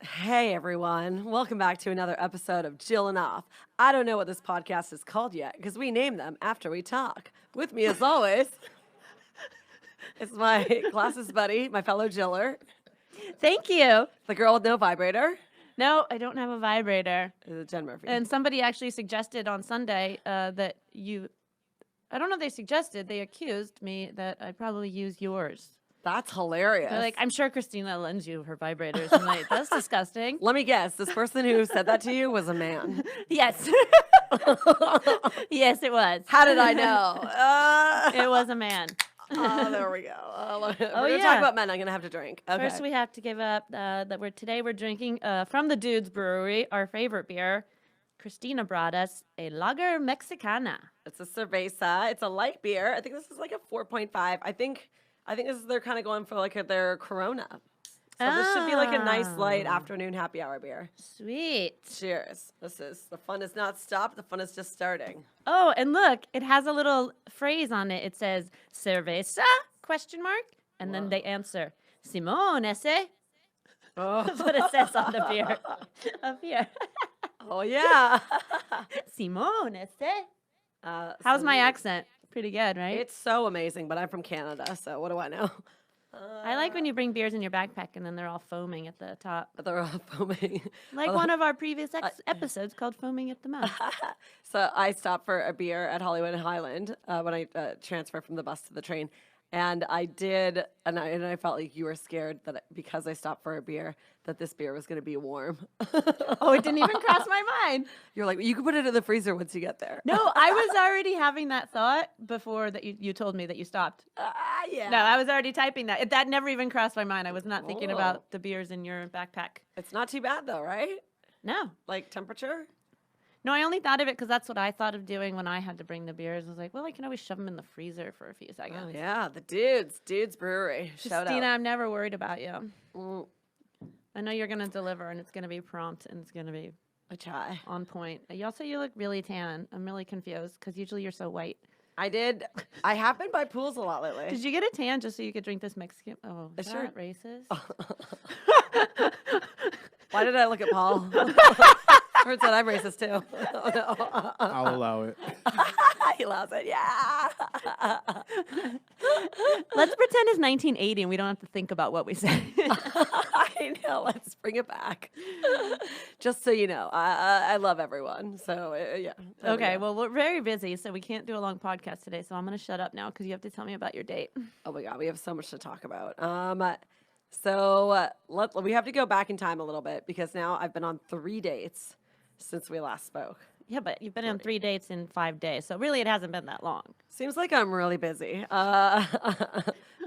Hey everyone, welcome back to another episode of Jillin. I don't know what this podcast is called yet because we name them after we talk. With me as always, it's my glasses buddy, my fellow Jiller, Thank you. the girl with no vibrator, No, I don't have a vibrator. Jen Murphy. And somebody actually suggested on Sunday that I don't know if they suggested, they accused me that I probably use yours. That's hilarious. They're like, I'm sure Christina lends you her vibrators. I'm like, that's disgusting. Let me guess, this person who said that to you was a man. Yes. Yes, it was. How did I know? It was a man. Oh, there we go. We're going to yeah. talk about men. I'm going to have to drink. Okay. First, we have to give up that today we're drinking from the Dudes Brewery, our favorite beer. Christina brought us a Lager Mexicana. It's a cerveza. It's a light beer. I think this is like a 4.5. I think this is they're kind of going for like their Corona. So this should be like a nice light afternoon happy hour beer. Sweet. Cheers. The fun has not stopped. The fun is just starting. Oh, and look, it has a little phrase on it. It says cerveza ? And then they answer Simone ese. Oh, That's what it says on the beer. Up here. oh yeah. Simone ese. How's my accent? Pretty good, right? It's so amazing, but I'm from Canada, so what do I know? I like when you bring beers in your backpack and then they're all foaming at the top. But they're all foaming. Like one of our previous episodes called Foaming at the Mouth. So I stopped for a beer at Hollywood and Highland when I transferred from the bus to the train. And I did, and I felt like you were scared that because I stopped for a beer, that this beer was going to be warm. Oh, it didn't even cross my mind. You're like, you can put it in the freezer once you get there. No, I was already having that thought before that you told me that you stopped. Yeah. No, I was already typing that. That never even crossed my mind. I was not thinking Whoa. about the beers in your backpack. It's not too bad though, right? No. Like temperature? No, I only thought of it because that's what I thought of doing when I had to bring the beers. I was like, well, I can always shove them in the freezer for a few seconds. Oh yeah, the Dudes Brewery. Shout Christina, out. I'm never worried about you. Mm, I know you're going to deliver and it's going to be prompt and it's going to be I try. on point. Also, you look really tan. I'm really confused because usually you're so white. I have been by pools a lot lately. Did you get a tan just so you could drink this Mexican? Oh, is Sure. that racist? Why did I look at Paul? Heard that I'm racist too. Oh, no. I'll allow it. He loves it. Yeah. Let's pretend it's 1980 and we don't have to think about what we say. I know. Let's bring it back. Just so you know, I love everyone. So yeah. there we Okay, go. well, we're very busy, so we can't do a long podcast today. So I'm going to shut up now because you have to tell me about your date. Oh my God, we have so much to talk about. So we have to go back in time a little bit because now I've been on 3 dates since we last spoke. Yeah, but you've been on 3 dates in 5 days, so really it hasn't been that long. Seems like I'm really busy.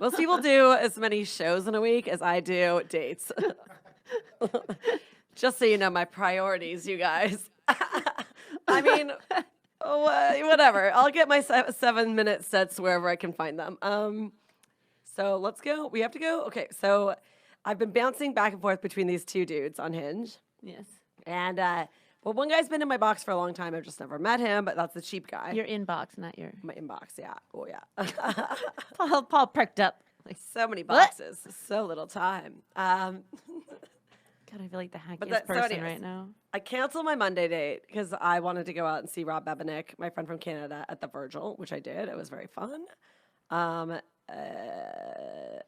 Most people do as many shows in a week as I do dates. Just so you know my priorities, you guys. I mean, whatever. I'll get my 7-minute sets wherever I can find them. So let's go. We have to go. Okay, so I've been bouncing back and forth between these two dudes on Hinge. Yes. And well, one guy's been in my box for a long time. I've just never met him, but that's the cheap guy. Your inbox, not your... My inbox, yeah. Oh, yeah. Paul perked up. Like, So many boxes, so little time. God, I feel like the hackiest person anyways, right now. I canceled my Monday date because I wanted to go out and see Rob Bebenick, my friend from Canada, at the Virgil, which I did. It was very fun. And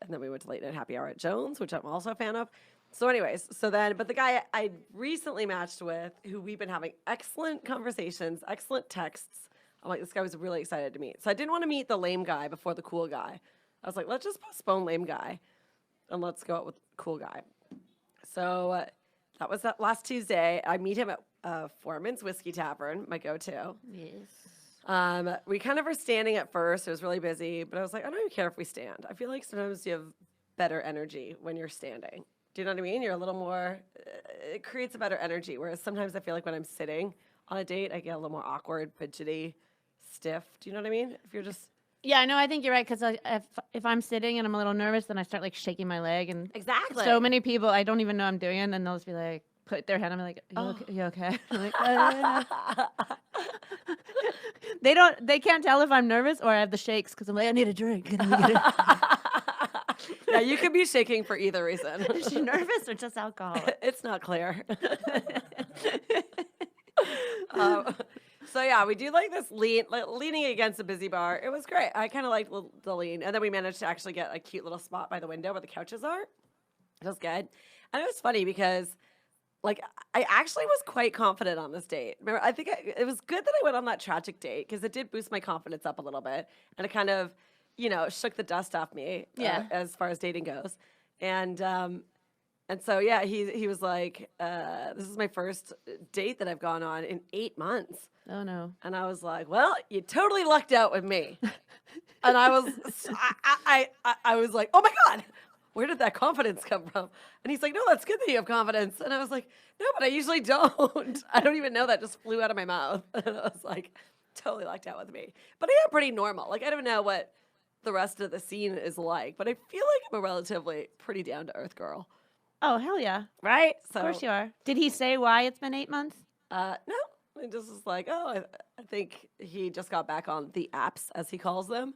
then we went to late night happy hour at Jones, which I'm also a fan of. So anyways, but the guy I recently matched with, who we've been having excellent conversations, excellent texts. I'm like, this guy was really excited to meet. So I didn't want to meet the lame guy before the cool guy. I was like, let's just postpone lame guy and let's go out with cool guy. So that was that last Tuesday. I meet him at Foreman's Whiskey Tavern, my go-to. Yes. We kind of were standing at first. It was really busy, but I was like, I don't even care if we stand. I feel like sometimes you have better energy when you're standing. Do you know what I mean? You're a little more, it creates a better energy. Whereas sometimes I feel like when I'm sitting on a date, I get a little more awkward, fidgety, stiff. Do you know what I mean? If you're just... Yeah, I know. I think you're right because if I'm sitting and I'm a little nervous, then I start like shaking my leg and Exactly. so many people I don't even know I'm doing it, and they'll just be like, put their hand on me like, you okay? I'm like, They can't tell if I'm nervous or I have the shakes because I'm like, I need a drink. Yeah, you could be shaking for either reason. Is she nervous or just alcohol? It's not clear. um, so yeah, we do like this leaning against a busy bar. It was great. I kind of liked the lean, and then we managed to actually get a cute little spot by the window where the couches are. It was good, and it was funny because like I actually was quite confident on this date. Remember, I think it was good that I went on that tragic date because it did boost my confidence up a little bit, and it kind of, shook the dust off me. As far as dating goes, and so yeah, he was like, "This is my first date that I've gone on in 8 months." Oh no. And I was like, "Well, you totally lucked out with me." And I was, I was like, "Oh my God, where did that confidence come from?" And he's like, "No, that's good that you have confidence." And I was like, "No, but I usually don't." I don't even know, that just flew out of my mouth. And I was like, totally lucked out with me. But I am pretty normal. Like, I don't know what the rest of the scene is like, but I feel like I'm a relatively pretty down to earth girl. Oh, hell yeah. Right? So, Of course you are. Did he say why it's been 8 months? No. It just was like, I think he just got back on the apps, as he calls them.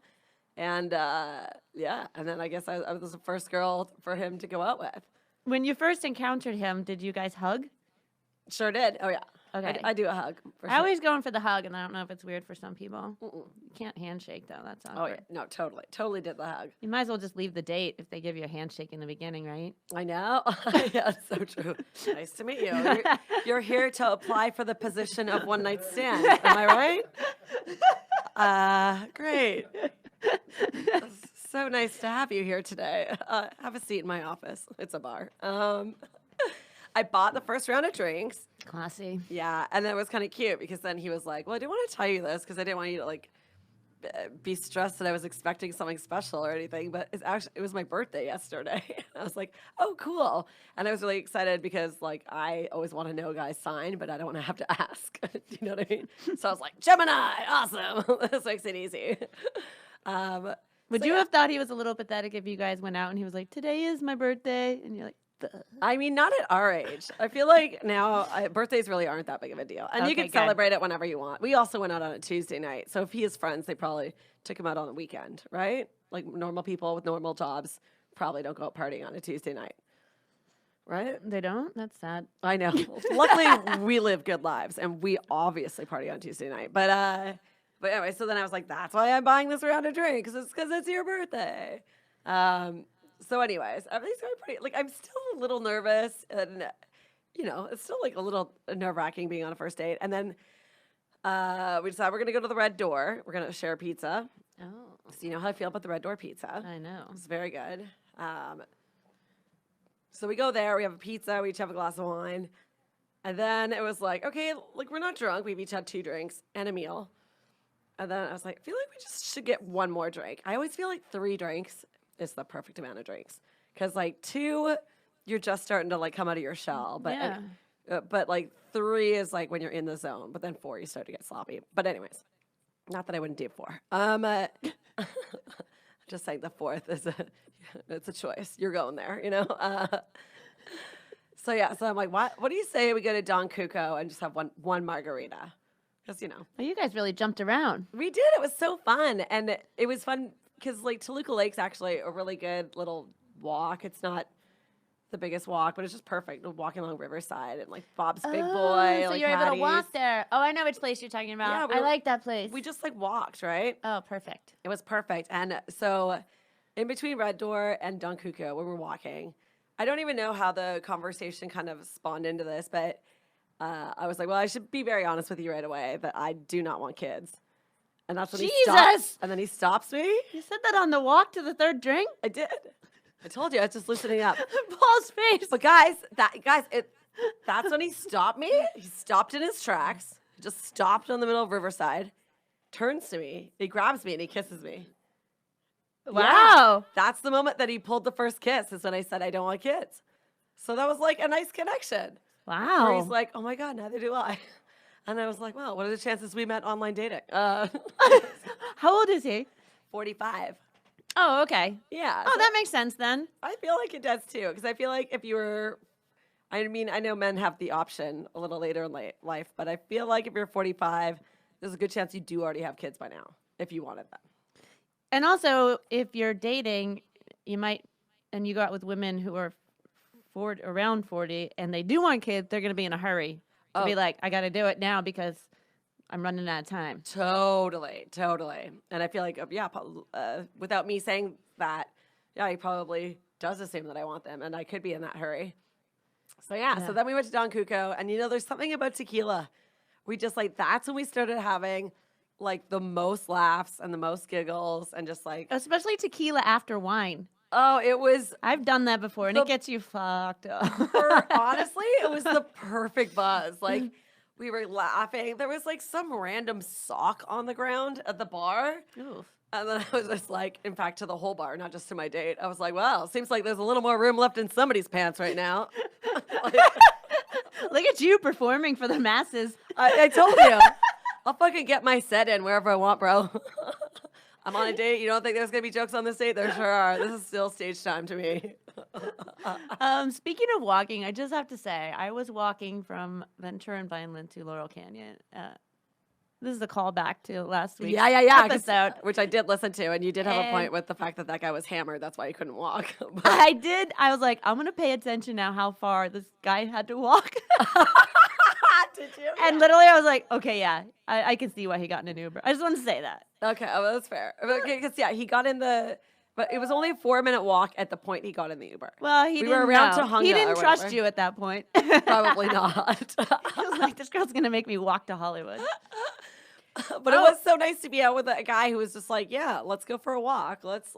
And yeah, and then I guess I was the first girl for him to go out with. When you first encountered him, did you guys hug? Sure did. Oh, yeah. Okay. I do a hug. For I sure. always going for the hug, and I don't know if it's weird for some people. You can't handshake, though. That's awkward. Oh, yeah. No, totally. Totally did the hug. You might as well just leave the date if they give you a handshake in the beginning, right? I know. Yeah, it's so true. Nice to meet you. You're here to apply for the position of one night stand. Am I right? Great. It's so nice to have you here today. Have a seat in my office. It's a bar. I bought the first round of drinks. Classy. Yeah, and then it was kind of cute because then he was like, "Well, I didn't want to tell you this because I didn't want you to like be stressed that I was expecting something special or anything, but it was my birthday yesterday." I was like, "Oh, cool." And I was really excited because like I always want to know a guy's sign, but I don't want to have to ask. Do you know what I mean? So I was like, "Gemini, awesome." This makes it easy. Would you have thought he was a little pathetic if you guys went out and he was like, "Today is my birthday," and you're like, "Duh." I mean, not at our age. I feel like now birthdays really aren't that big of a deal. And you Okay, can good. celebrate it whenever you want. We also went out on a Tuesday night. So if he has friends, they probably took him out on the weekend, right? Like normal people with normal jobs probably don't go out partying on a Tuesday night, right? They don't? That's sad. I know. Luckily, we live good lives, and we obviously party on Tuesday night. But anyway, so then I was like, that's why I'm buying this round of drinks. It's because it's your birthday. So anyways, everything's going pretty, like, I'm still a little nervous, and, it's still, like, a little nerve-wracking being on a first date. And then we decided we're going to go to the Red Door. We're going to share pizza. Oh, So you know how I feel about the Red Door pizza. I know. It's very good. So we go there. We have a pizza. We each have a glass of wine. And then it was like, okay, like, we're not drunk. We've each had 2 drinks and a meal. And then I was like, I feel like we just should get one more drink. I always feel like 3 drinks is the perfect amount of drinks. Because, like, 2, you're just starting to, like, come out of your shell. But, Yeah. but like, 3 is, like, when you're in the zone. But then 4, you start to get sloppy. But anyways, not that I wouldn't do 4. Just saying the 4th is it's a choice. You're going there, So, yeah. So I'm like, what do you say we go to Don Cuco and just have one margarita? Because, Well, you guys really jumped around. we did. It was so fun. And it was fun because, like, Toluca Lake's actually a really good little walk. It's not the biggest walk, but it's just perfect. Walking along Riverside and, like, Bob's Big Boy. So like you're able to Hattie's. walk there. Oh, I know which place you're talking about. Yeah, I like that place. We just, like, walked, right? Oh, perfect. It was perfect. And so in between Red Door and Don Cuco, when we're walking, I don't even know how the conversation kind of spawned into this, but I was like, well, I should be very honest with you right away that I do not want kids. And that's when he stops. Jesus! And then he stops me. You said that on the walk to the 3rd drink? I did. I told you. I was just loosening up. Paul's face. But that's when he stopped me. He stopped in his tracks. He just stopped in the middle of Riverside, turns to me, he grabs me, and he kisses me. Wow. That's the moment that he pulled the first kiss, is when I said I don't want kids. So that was like a nice connection. Where Wow. he's like, oh my God, neither do I. And I was like, well, what are the chances we met online dating? How old is he? 45. Oh, okay. Yeah. Oh, so that makes sense then. I feel like it does too. Because I feel like if you were, I mean, I know men have the option a little later in life, but I feel like if you're 45, there's a good chance you do already have kids by now, if you wanted them. And also, if you're dating, you might and you go out with women who are 40, around 40, and they do want kids, they're going to be in a hurry to be like, I got to do it now because I'm running out of time. Totally. And I feel like, without me saying that, he probably does assume that I want them, and I could be in that hurry. So, so then we went to Don Cuco, and, there's something about tequila. We just, that's when we started having, the most laughs and the most giggles, and just, Especially tequila after wine. Oh, it was... I've done that before, and it gets you fucked up. Honestly, it was the perfect buzz. We were laughing. There was, some random sock on the ground at the bar. Oof. And then I was just in fact, to the whole bar, not just to my date. I was like, well, seems like there's a little more room left in somebody's pants right now. Look at you performing for the masses. I told you. I'll fucking get my set in wherever I want, bro. I'm on a date. You don't think there's going to be jokes on this date? There sure are. This is still stage time to me. Speaking of walking, I just have to say, I was walking from Ventura and Vineland to Laurel Canyon. This is a callback to last week's episode. Which I did listen to, and you did have a point with the fact that guy was hammered. That's why he couldn't walk. I did. I was like, I'm going to pay attention now how far this guy had to walk. Did you? And literally, I was like, okay, yeah, I can see why he got in an Uber. I just want to say that. Okay, well, that's fair. Because, he got in but it was only a 4-minute walk at the point he got in the Uber. Well, we were around Tahunga. He didn't trust you at that point. Probably not. He was like, this girl's going to make me walk to Hollywood. But it was so nice to be out with a guy who was just like, yeah, let's go for a walk. Let's.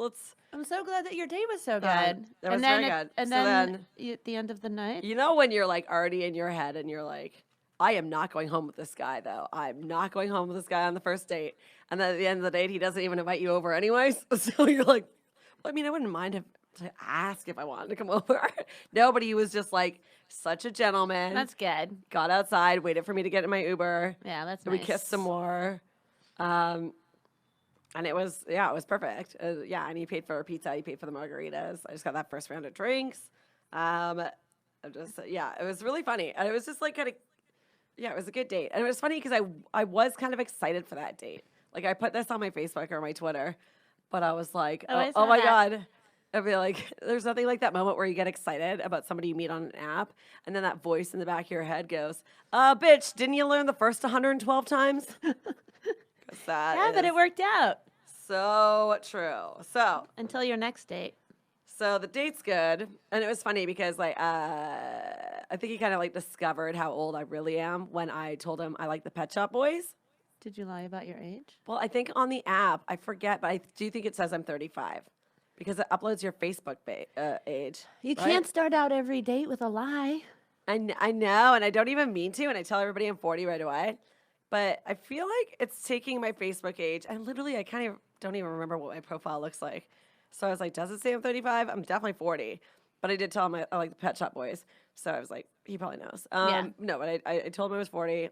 I'm so glad that your date was so good. That was very good. And then at the end of the night. When you're already in your head and you're like, I am not going home with this guy, though. I'm not going home with this guy on the first date. And then at the end of the date, he doesn't even invite you over anyways. So you're like, well, I wouldn't mind him to ask if I wanted to come over. No, but he was just such a gentleman. That's good. Got outside, waited for me to get in my Uber. Yeah, that's nice. nice. We kissed some more. And it was perfect. And he paid for our pizza. He paid for the margaritas. I just got that first round of drinks. It was really funny. And it was just it was a good date. And it was funny because I was kind of excited for that date. I put this on my Facebook or my Twitter, but I was like, oh my God. I'd be like, there's nothing like that moment where you get excited about somebody you meet on an app, and then that voice in the back of your head goes, bitch, didn't you learn the first 112 times? But it worked out. So true. So until your next date. So the date's good, and it was funny because I think he kind of discovered how old I really am when I told him I like the Pet Shop Boys. Did you lie about your age? Well, I think on the app, I forget, but I do think it says I'm 35 because it uploads your Facebook age. You can't start out every date with a lie. I know, and I don't even mean to, and I tell everybody I'm 40 right away. But I feel like it's taking my Facebook age, and literally I kind of don't even remember what my profile looks like. So I was like, does it say I'm 35? I'm definitely 40. But I did tell him I like the Pet Shop Boys. So I was like, he probably knows. No, but I told him I was 40.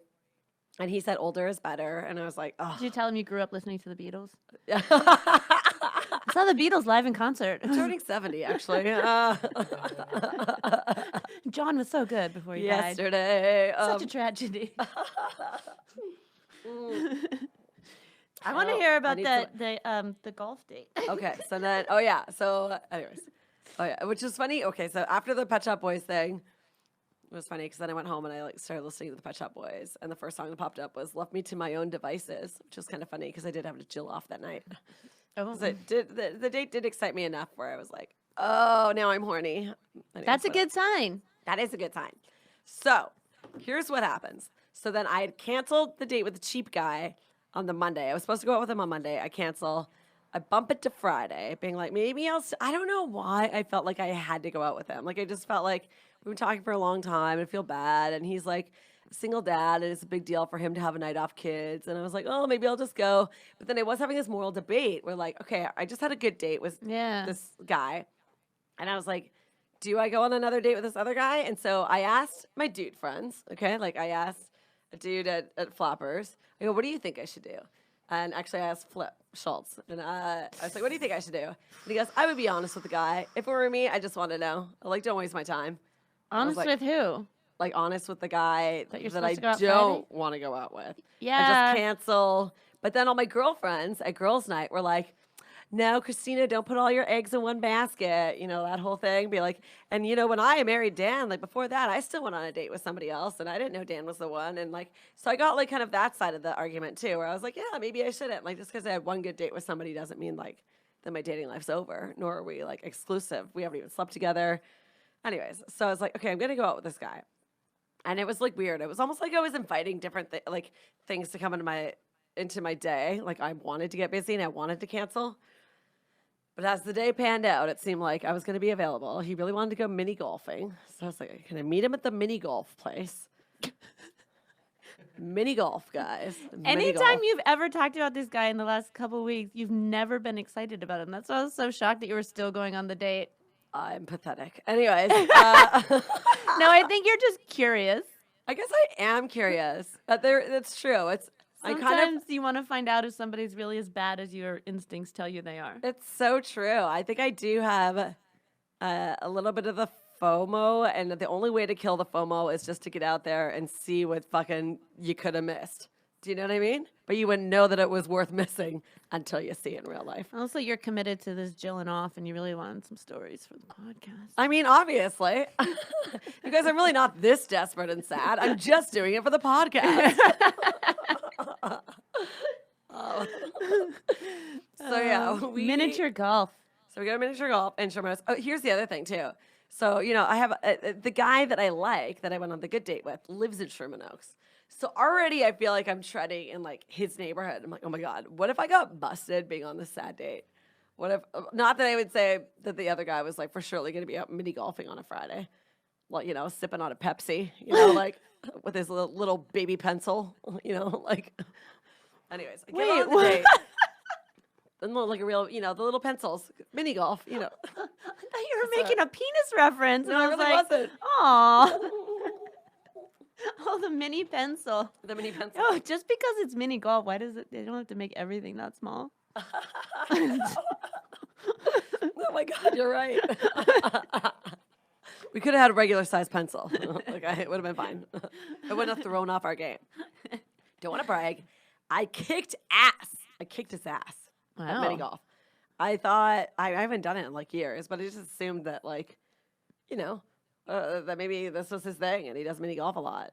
And he said older is better. And I was like, oh. Did you tell him you grew up listening to the Beatles? I saw the Beatles live in concert. I'm turning 70, actually. John was so good before he died. Yesterday. Such a tragedy. I want to hear about the golf date. Okay, so then, anyways. Which is funny. Okay, so after the Pet Shop Boys thing, it was funny because then I went home and I started listening to the Pet Shop Boys, and the first song that popped up was "Left Me to My Own Devices," which was kind of funny because I did have to chill off that night. Oh, the date did excite me enough where I was like, oh, now I'm horny. Anyways, that's a good sign. That is a good sign. So here's what happens. So then I had canceled the date with the cheap guy on the Monday. I was supposed to go out with him on Monday. I cancel. I bump it to Friday, being like, maybe I don't know why I felt like I had to go out with him. I just felt like we've been talking for a long time and I feel bad. And he's a single dad and it's a big deal for him to have a night off kids. And I was like, oh, maybe I'll just go. But then I was having this moral debate where okay, I just had a good date with this guy. And I was like, do I go on another date with this other guy? And so I asked my dude friends, okay? I asked a dude at Flappers, I go, what do you think I should do? And actually I asked Flip Schultz. And I was like, what do you think I should do? And he goes, I would be honest with the guy. If it were me, I just want to know. Don't waste my time. Honest with who? Honest with the guy that I don't want to go out with. Yeah. I just cancel. But then all my girlfriends at girls' night were like, no, Christina, don't put all your eggs in one basket. You know, that whole thing. Be like, and you know, when I married Dan, like before that, I still went on a date with somebody else and I didn't know Dan was the one. And like, so I got like kind of that side of the argument too, where I was like, yeah, maybe I shouldn't. Like, just because I had one good date with somebody doesn't mean like that my dating life's over, nor are we like exclusive. We haven't even slept together. Anyways, so I was like, okay, I'm going to go out with this guy. And it was like weird. It was almost like I was inviting different like things to come into my day. Like I wanted to get busy and I wanted to cancel. But as the day panned out, it seemed like I was going to be available. He really wanted to go mini golfing. So I was like, can I meet him at the mini golf place? Mini golf, guys. Anytime you've ever talked about this guy in the last couple of weeks, you've never been excited about him. That's why I was so shocked that you were still going on the date. I'm pathetic. Anyways. No, I think you're just curious. I guess I am curious. That's true. Sometimes you want to find out if somebody's really as bad as your instincts tell you they are. It's so true. I think I do have a little bit of the FOMO, and the only way to kill the FOMO is just to get out there and see what fucking you could have missed. Do you know what I mean? But you wouldn't know that it was worth missing until you see it in real life. Also, you're committed to this Jillin off, and you really wanted some stories for the podcast. I mean, obviously. You guys, I'm really not this desperate and sad. I'm just doing it for the podcast. So, yeah. Miniature golf. So we go to miniature golf and Sherman's. Oh, here's the other thing, too. So, you know, I have the guy that I like, that I went on the good date with, lives in Sherman Oaks. So already I feel like I'm treading in like his neighborhood. I'm like, oh my God, what if I got busted being on this sad date? What if, not that I would say that the other guy was like for surely going to be out mini golfing on a Friday. Well, you know, sipping on a Pepsi, you know, like with his little baby pencil, you know, like, anyways. I get on the date. And like a real, you know, the little pencils, mini golf, you know. I thought you were making a penis reference. No, and I I was really like, wasn't. aw. Oh, the mini pencil. The mini pencil. Oh, just because it's mini golf, why does it? They don't have to make everything that small. Oh my God, you're right. We could have had a regular size pencil. Like it would have been fine. It wouldn't have thrown off our game. Don't want to brag. I kicked ass. I kicked his ass at mini golf. I thought I haven't done it in like years, but I just assumed that like, you know, that maybe this was his thing and he does mini golf a lot.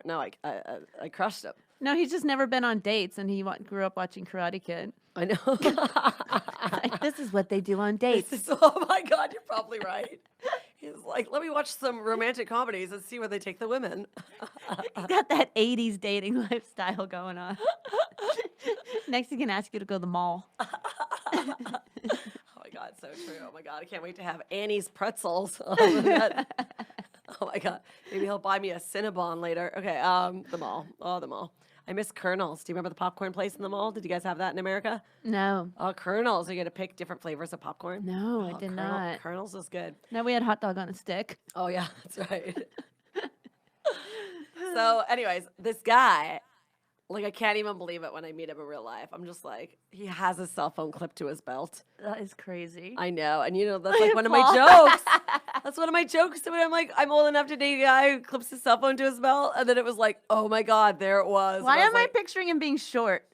No, I crushed him. No, he's just never been on dates, and he grew up watching Karate Kid. I know. Like, this is what they do on dates. Oh my God, you're probably right. He's like, let me watch some romantic comedies and see where they take the women. He's got that 80s dating lifestyle going on. Next, he can ask you to go to the mall. Oh my God, so true. Oh my God, I can't wait to have Annie's pretzels. Oh my God, maybe he'll buy me a Cinnabon later. Okay, the mall. Oh, the mall. I miss Colonel's. Do you remember the popcorn place in the mall? Did you guys have that in America? No. Oh, Colonel's. Are you going to pick different flavors of popcorn? No, I did not. Colonel's was good. No, we had hot dog on a stick. Oh, yeah, that's right. So, anyways, this guy, like, I can't even believe it when I meet him in real life. I'm just like, he has his cell phone clipped to his belt. That is crazy. I know. And, you know, that's like one of my jokes. That's one of my jokes. When I'm like, I'm old enough to date a guy who clips his cell phone to his belt. And then it was like, oh my God, there it was. Why am I picturing him being short?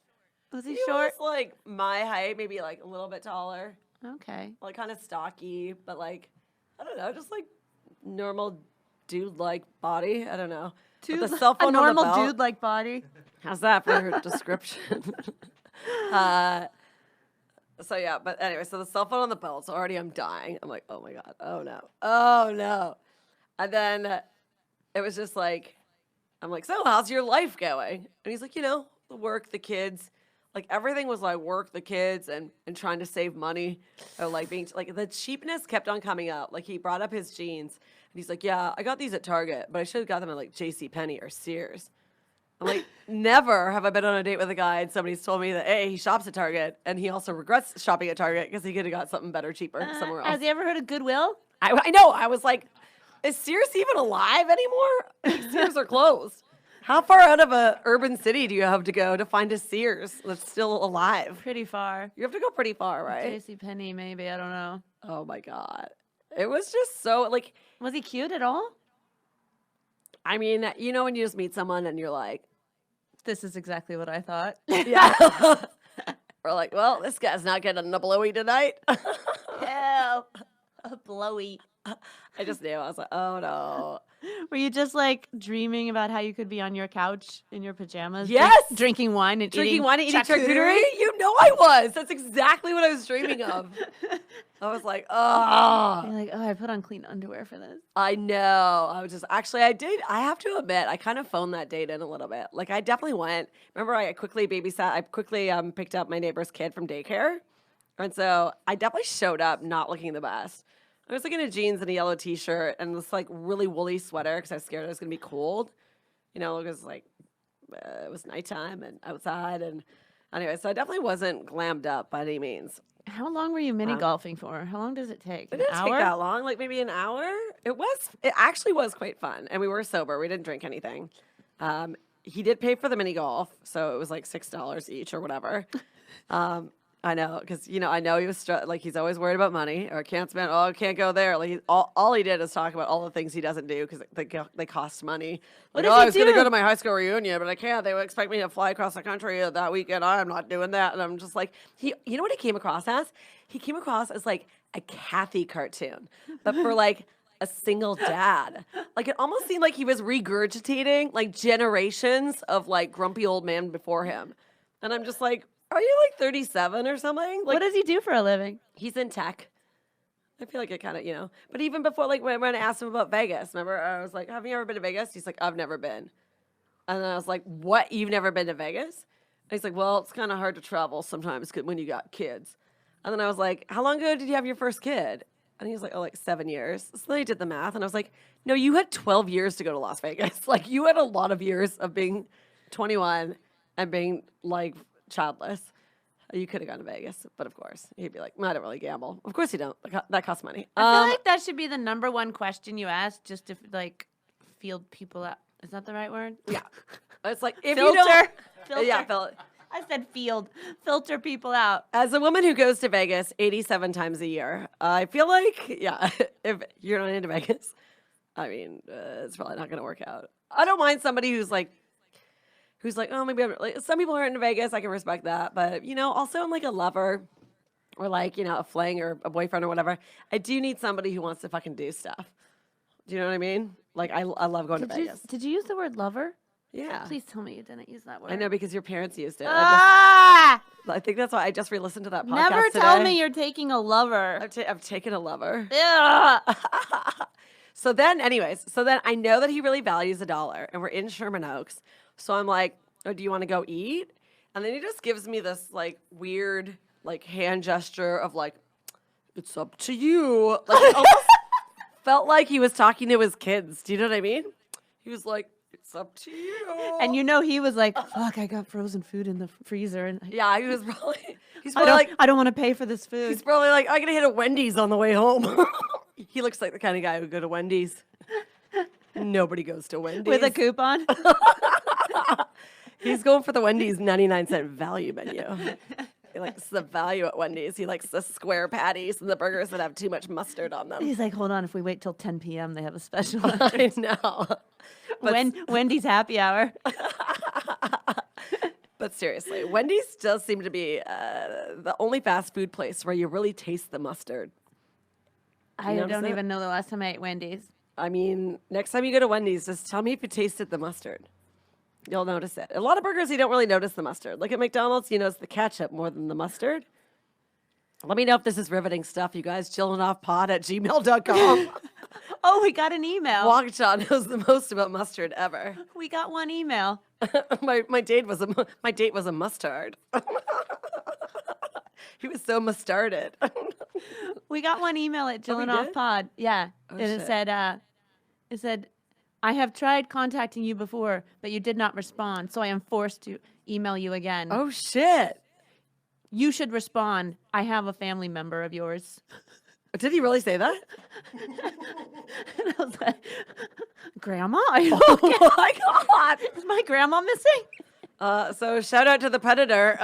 Was he short? He was like my height, maybe like a little bit taller. Okay. Like kind of stocky, but like, I don't know, just like normal dude-like body. I don't know. With the cell phone a normal on the belt. dude-like body. How's that for her description? So yeah, but anyway, so the cell phone on the belt. So already I'm dying. I'm like, oh my God, oh no, oh no. And then it was just like, I'm like, so how's your life going? And he's like, you know, the work, the kids. Like everything was like work, the kids, and trying to save money, or like being like the cheapness kept on coming up. Like he brought up his jeans, and he's like, "Yeah, I got these at Target, but I should have got them at like JCPenney or Sears." I'm like, never have I been on a date with a guy and somebody's told me that he shops at Target and he also regrets shopping at Target because he could have got something better, cheaper somewhere else. Has he ever heard of Goodwill? I know. I was like, is Sears even alive anymore? Sears are closed. How far out of a urban city do you have to go to find a Sears that's still alive? Pretty far. You have to go pretty far, right? JCPenney, maybe. I don't know. Oh my God. It was just so like. Was he cute at all? I mean, you know when you just meet someone and you're like, this is exactly what I thought. Yeah. We're like, well, this guy's not getting a blowy tonight. Hell, a blowy. I just knew. I was like, oh no. Were you just like dreaming about how you could be on your couch in your pajamas? Yes! Drinking wine and eating charcuterie? You know I was. That's exactly what I was dreaming of. I was like, oh. You're like, oh, I put on clean underwear for this. I know. I was just, actually, I did. I have to admit, I kind of phoned that date in a little bit. Like, I definitely went. Remember, I quickly picked up my neighbor's kid from daycare. And so I definitely showed up not looking the best. I was like in a jeans and a yellow t-shirt and this like really woolly sweater because I was scared it was going to be cold. You know, it was like, it was nighttime and outside. And anyway, so I definitely wasn't glammed up by any means. How long were you mini golfing for? How long does it take? It didn't take that long, like maybe an hour. It actually was quite fun. And we were sober. We didn't drink anything. He did pay for the mini golf. So it was like $6 each or whatever. I know, because, you know, I know he was, like, he's always worried about money, or can't spend, oh, can't go there. Like, all he did is talk about all the things he doesn't do, because they cost money. Like, I was going to go to my high school reunion, but I can't. They would expect me to fly across the country that weekend. I'm not doing that. And I'm just like, you know what he came across as? He came across as, like, a Kathy cartoon, but for, like, a single dad. Like, it almost seemed like he was regurgitating, like, generations of, like, grumpy old man before him. And I'm just like, are you like 37 or something? Like, what does he do for a living? He's in tech. I feel like it kind of, you know. But even before, like, when I asked him about Vegas, remember? I was like, have you ever been to Vegas? He's like, I've never been. And then I was like, what? You've never been to Vegas? And he's like, well, it's kind of hard to travel sometimes when you got kids. And then I was like, how long ago did you have your first kid? And he was like, oh, like 7 years. So then I did the math. And I was like, no, you had 12 years to go to Las Vegas. Like, you had a lot of years of being 21 and being, like, childless. You could have gone to Vegas, but of course he'd be like, I don't really gamble. Of course you don't. That costs money. I feel like that should be the number one question you ask, just to like field people out. Is that the right word? Yeah. It's like if filter. You don't, filter. Yeah, I said field. Filter people out. As a woman who goes to Vegas 87 times a year, I feel like, yeah, if you're not into Vegas, I mean, it's probably not going to work out. I don't mind somebody who's like, oh, maybe like, some people are into Vegas. I can respect that. But, you know, also I'm like a lover or like, you know, a fling or a boyfriend or whatever. I do need somebody who wants to fucking do stuff. Do you know what I mean? Like, I love going to Vegas. Did you use the word lover? Yeah. Please tell me you didn't use that word. I know, because your parents used it. Ah! I think that's why I just re-listened to that podcast Never today. Tell me you're taking a lover. I've taken a lover. Yeah. So then I know that he really values $1, and we're in Sherman Oaks. So I'm like, oh, do you want to go eat? And then he just gives me this like weird like hand gesture of like, it's up to you. Like, it almost felt like he was talking to his kids. Do you know what I mean? He was like, it's up to you. And you know he was like, fuck, I got frozen food in the freezer. And yeah, he's probably like, I don't want to pay for this food. He's probably like, I'm going to hit a Wendy's on the way home. He looks like the kind of guy who would go to Wendy's. Nobody goes to Wendy's. With a coupon? He's going for the Wendy's 99-cent value menu. He likes the value at Wendy's. He likes the square patties and the burgers that have too much mustard on them. He's like, hold on, if we wait till 10 p.m., they have a special. I know. Wendy's happy hour. But seriously, Wendy's does seem to be the only fast food place where you really taste the mustard. I don't even know the last time I ate Wendy's. I mean, next time you go to Wendy's, just tell me if you tasted the mustard. You'll notice it. A lot of burgers, you don't really notice the mustard. Like at McDonald's, you notice the ketchup more than the mustard. Let me know if this is riveting stuff, you guys. JillinOffPod@gmail.com. Oh, we got an email. Walkinshaw knows the most about mustard ever. We got one email. my date was a mustard. He was so mustarded. We got one email at JillinOffPod. Yeah. Oh, and shit. it said, I have tried contacting you before, but you did not respond, so I am forced to email you again. Oh, shit. You should respond. I have a family member of yours. Did he really say that? And I was like, Grandma? Are you Oh, okay? my God. Is my grandma missing? So shout out to the Predator.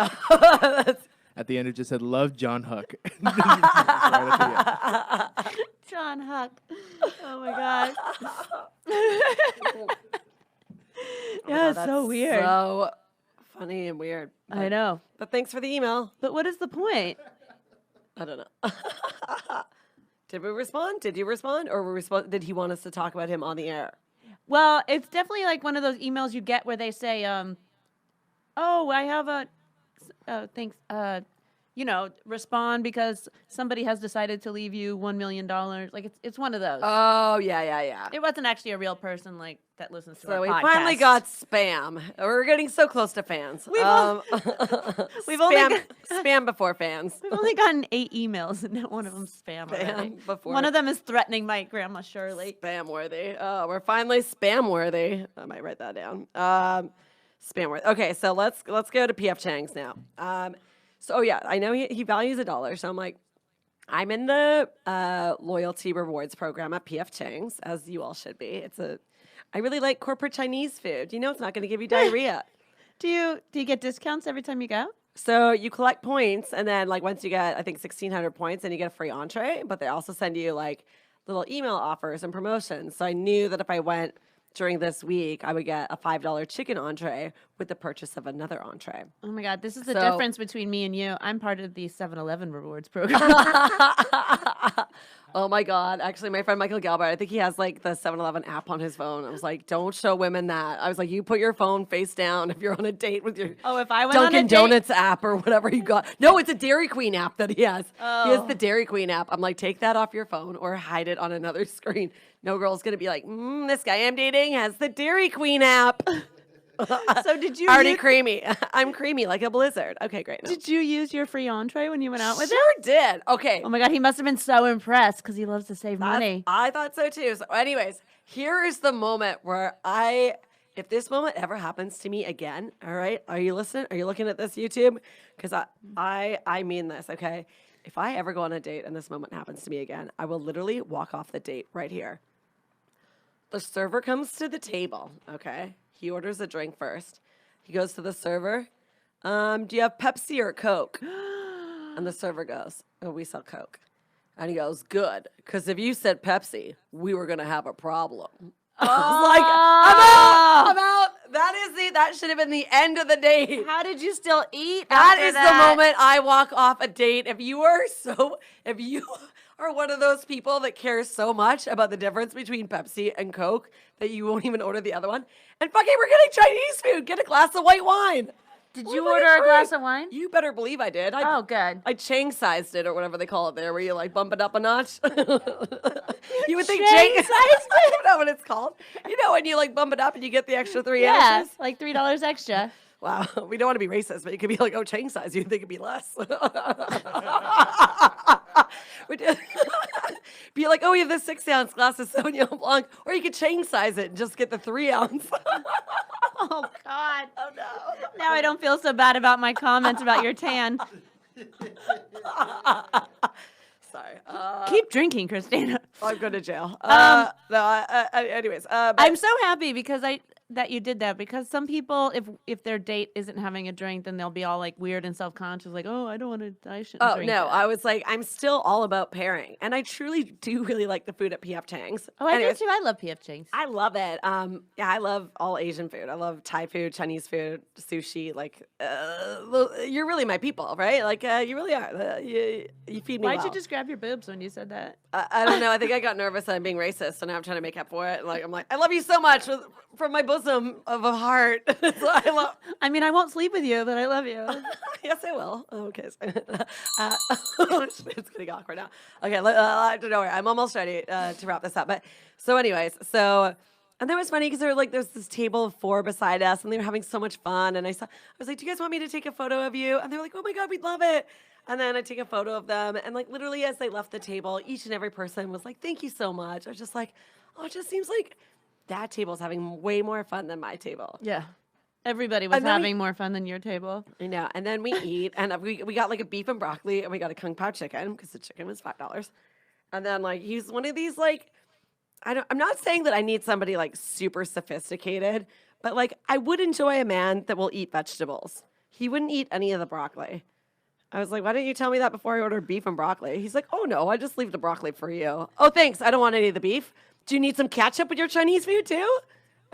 At the end, it just said, love John Huck. Right at the end. John Huck. Oh, my God. Yeah, it's so weird. So funny and weird. I know. But thanks for the email. But what is the point? I don't know. Did we respond? Did you respond? Or did he want us to talk about him on the air? Well, it's definitely like one of those emails you get where they say, oh, I have a, thanks, respond because somebody has decided to leave you $1 million. Like, it's one of those. Oh, yeah. It wasn't actually a real person, like, that listens to our So we podcast. finally got spam. We're getting so close to fans. We've Spam before fans. We've only gotten 8 emails, and not one of them spam already. Before. One of them is threatening my grandma Shirley. Spam worthy. Oh, we're finally spam worthy. I might write that down. Spam worthy. Okay, so let's go to PF Chang's now. So yeah, I know he values $1. So I'm like, I'm in the loyalty rewards program at PF Chang's, as you all should be. I really like corporate Chinese food. You know, it's not going to give you diarrhea. Do you get discounts every time you go? So you collect points, and then like once you get, I think 1,600 points, then you get a free entree. But they also send you like little email offers and promotions. So I knew that if I went during this week, I would get a $5 chicken entree with the purchase of another entree. Oh my God, this is the difference between me and you. I'm part of the 7-Eleven rewards program. Oh my God. Actually, my friend Michael Galbert, I think he has like the 7-Eleven app on his phone. I was like, don't show women that. I was like, you put your phone face down if you're on a date with your if I went Dunkin' on a date? Donuts app or whatever you got. No, it's a Dairy Queen app that he has. Oh. He has the Dairy Queen app. I'm like, take that off your phone or hide it on another screen. No girl's going to be like, this guy I'm dating has the Dairy Queen app. So did you Already creamy. I'm creamy like a blizzard. Okay, great. No. Did you use your free entree when you went out with him? Sure did. Okay. Oh my God, he must have been so impressed because he loves to save money. I thought so too. So anyways, here is the moment where if this moment ever happens to me again, all right, are you listening? Are you looking at this YouTube? Because I mean this, okay? If I ever go on a date and this moment happens to me again, I will literally walk off the date right here. The server comes to the table, okay? He orders a drink first. He goes to the server. Do you have Pepsi or Coke? And the server goes, oh, we sell Coke. And he goes, good, because if you said Pepsi, we were going to have a problem. I was like, I'm out. That should have been the end of the date. How did you still eat? That is the moment I walk off a date. If you are one of those people that cares so much about the difference between Pepsi and Coke that you won't even order the other one, and fucking we're getting Chinese food. Get a glass of white wine. Did you order a glass of wine? You better believe I did. Oh, good. I Chang-sized it or whatever they call it there, where you like bump it up a notch. You would think Chang-sized I don't know what it's called. You know when you like bump it up and you get the extra 3 ounces? Yeah, like $3 extra. Wow, we don't want to be racist, but you could be like, oh, Chang size. You'd think it'd be less. Be like, oh, you have this 6-ounce glass of Sauvignon Blanc, or you could Chang size it and just get the 3 ounce. Oh, God. Oh, no. Now I don't feel so bad about my comment about your tan. Sorry. Keep drinking, Christina. I'm going to jail. Anyways. I'm so happy because that you did that, because some people, if their date isn't having a drink, then they'll be all like weird and self-conscious, like, oh, I shouldn't Oh, drink no. that. I was like, I'm still all about pairing. And I truly do really like the food at PF Chang's. Oh, I Anyways, do too. I love PF Chang's. I love it. Yeah, I love all Asian food. I love Thai food, Chinese food, sushi. Like, you're really my people, right? Like, you really are. You feed me Why'd well. you just grab your boobs when you said that? I don't know. I think I got nervous that I'm being racist, so now I'm trying to make up for it. Like, I'm like, I love you so much from my bosom of a heart. So I mean, I won't sleep with you, but I love you. Yes, I will. Okay. It's getting awkward now. Okay, don't worry. I'm almost ready to wrap this up. But so anyways, and that was funny because there's this table of 4 beside us, and they were having so much fun. And I was like, do you guys want me to take a photo of you? And they were like, oh my God, we'd love it. And then I take a photo of them, and like literally as they left the table, each and every person was like, thank you so much. I was just like, oh, it just seems like that table's having way more fun than my table. Yeah. Everybody was having more fun than your table. I know. And then we eat, and we got like a beef and broccoli, and we got a Kung Pao chicken because the chicken was $5. And then like he's one of these like, I'm not saying that I need somebody like super sophisticated, but like I would enjoy a man that will eat vegetables. He wouldn't eat any of the broccoli. I was like, why didn't you tell me that before I ordered beef and broccoli? He's like, oh no, I just leave the broccoli for you. Oh, thanks. I don't want any of the beef. Do you need some ketchup with your Chinese food too?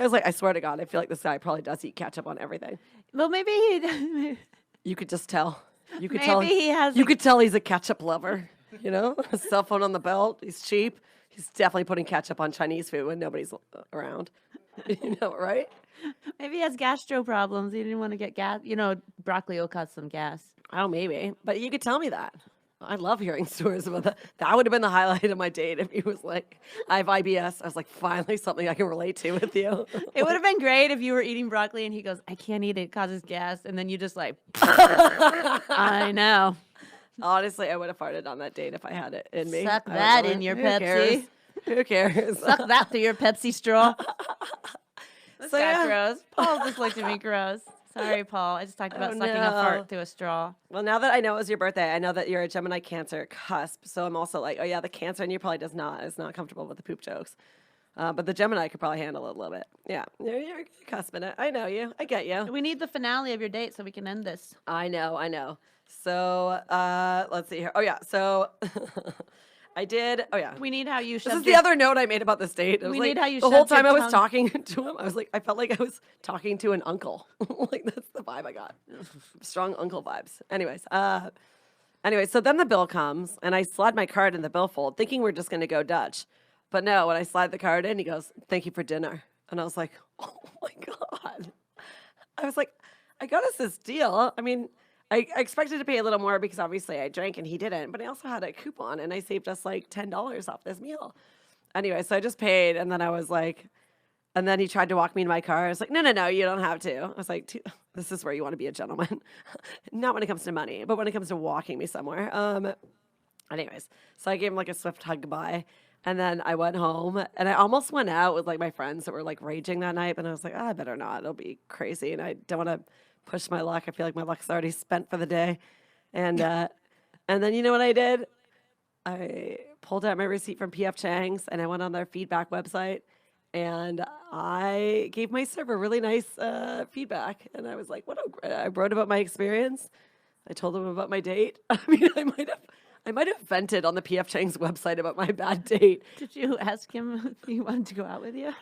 I was like, I swear to God, I feel like this guy probably does eat ketchup on everything. Well, maybe he. You could just tell. You could Maybe tell. he has. You could tell he's a ketchup lover. You know, a cell phone on the belt. He's cheap. He's definitely putting ketchup on Chinese food when nobody's around. You know, right? Maybe he has gastro problems. He didn't want to get gas. You know, broccoli will cause some gas. Oh, maybe. But you could tell me that. I love hearing stories about that. That would have been the highlight of my date if he was like, I have IBS. I was like, finally something I can relate to with you. It would have been great if you were eating broccoli and he goes, I can't eat it. It causes gas. And then you just like, I know. Honestly, I would have farted on that date if I had it in me. Suck I don't that know. in your Who Pepsi. cares? Who cares? Suck that through your Pepsi straw. This So, got yeah. gross. Paul just looked at me gross. Sorry, Paul. I just talked about Oh, sucking a no. fart through a straw. Well, now that I know it was your birthday, I know that you're a Gemini Cancer cusp. So I'm also like, oh yeah, the Cancer in you probably is not comfortable with the poop jokes. But the Gemini could probably handle it a little bit. Yeah, you're cusping it. I know you. I get you. We need the finale of your date so we can end this. I know. So let's see here. Oh yeah, so I did. Oh yeah. We need how you This shoved is the your- other note I made about this date. It was We like, need how you the whole shoved your time I was tongue- talking to him, I felt like I was talking to an uncle. Like that's the vibe I got. Strong uncle vibes. Anyways, so then the bill comes and I slide my card in the bill fold, thinking we're just gonna go Dutch. But no, when I slide the card in, he goes, "Thank you for dinner." And I was like, "Oh my God." I was like, I got us this deal. I mean, I expected to pay a little more because obviously I drank and he didn't, but I also had a coupon and I saved us like $10 off this meal. Anyway, so I just paid and then I was like, and then he tried to walk me to my car. I was like, no, you don't have to. I was like, this is where you want to be a gentleman. Not when it comes to money, but when it comes to walking me somewhere. Anyways, so I gave him like a swift hug goodbye. And then I went home and I almost went out with like my friends that were like raging that night. But I was like, I better not. It'll be crazy. And I don't want to push my luck. I feel like my luck's already spent for the day. And then you know what I did? I pulled out my receipt from PF Chang's and I went on their feedback website and I gave my server really nice feedback. And I was like, I wrote about my experience. I told them about my date. I mean, I might have vented on the PF Chang's website about my bad date. Did you ask him if he wanted to go out with you?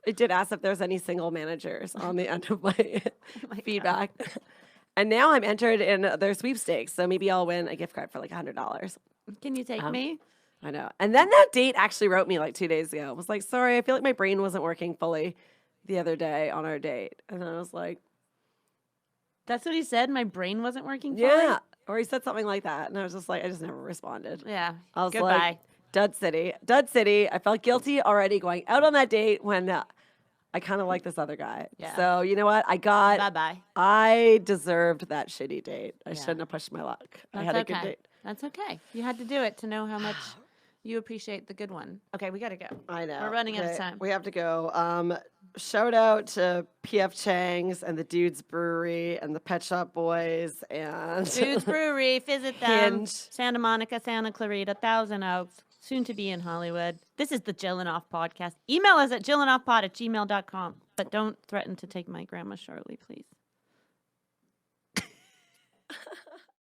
I did ask if there's any single managers on the end of my my feedback. And now I'm entered in their sweepstakes. So maybe I'll win a gift card for like $100. Can you take me? I know. And then that date actually wrote me like 2 days ago. It was like, sorry, I feel like my brain wasn't working fully the other day on our date. And I was like, That's what he said? My brain wasn't working fully? yeah. Or he said something like that. And I was just like, I just never responded. Yeah. I was Goodbye. like, Dud City. I felt guilty already going out on that date when I kind of like this other guy. Yeah. So you know what? Bye-bye. I deserved that shitty date. I Yeah. shouldn't have pushed my luck. I That's had a okay. good date. That's okay. You had to do it to know how much you appreciate the good one. Okay, we got to go. I know. We're running out of Okay, time. We have to go. Shout out to PF Chang's and the Dudes Brewery and the Pet Shop Boys and Dudes Brewery, visit them. Hinge. Santa Monica, Santa Clarita, Thousand Oaks, soon to be in Hollywood. This is the Jillin Off podcast. Email us at jillinoffpod@gmail.com. But don't threaten to take my grandma Shirley, please.